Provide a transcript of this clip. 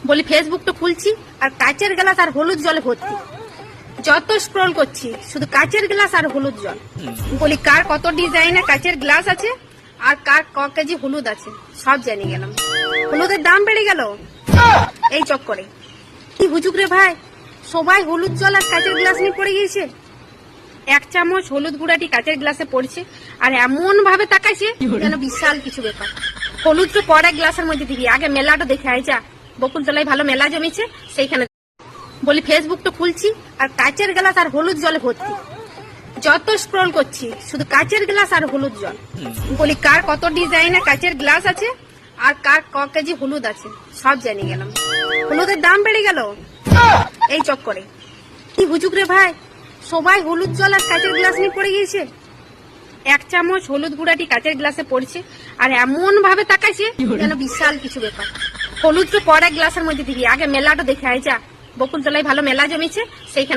বলি ফেসবুকটা খুলছি আর কাচের গ্লাস আর হলুদ জলে ভর্তি। যত স্ক্রল করছি শুধু কাচের গ্লাস আর হলুদ জল। বলি কার কত ডিজাইনে কাচের গ্লাস আছে আর কার ক কেজি হলুদ আছে সব জানিয়ে গেলাম। হলুদের দাম বেড়ে গেল এই চক্করে। কি হুজুক রে ভাই, সবাই হলুদ জল আর কাচের গ্লাস নিয়ে পড়ে গিয়েছে। এক চামচ হলুদ গুঁড়াটি কাচের গ্লাসে পড়ছে আর এমন ভাবে তাকাইছে যেন বিশাল কিছু ব্যাপার। হলুদ তো পরে গ্লাসের মধ্যে দিবি, আগে মেলাটা দেখে আয় যা। বকুলতলায় ভালো মেলা জমেছে সেইখানে। বলি ফেসবুকটা খুলছি আর কাচের গ্লাস আর হলুদ জলে ভর্তি। যত স্ক্রল করছি শুধু কাচের গ্লাস আর হলুদ জল। বলি কার কত ডিজাইনে কাচের গ্লাস আছে আর কার ক কেজি হলুদ আছে সব জানিয়ে গেলাম। হলুদের দাম বেড়ে গেল এই চক্করে। কি হুজুক রে ভাই, সবাই হলুদ জল আর কাচের গ্লাস নিয়ে পড়ে গিয়েছে। এক চামচ হলুদ গুঁড়াটি কাচের গ্লাসে পড়ছে আর এমন ভাবে তাকাইছে যেন বিশাল কিছু ব্যাপার। হলুদ তো পরে গ্লাসের মধ্যে দিবি, আগে মেলাটা দেখে আয় যা। বকুলতলায় ভালো মেলা জমেছে সেইখানে।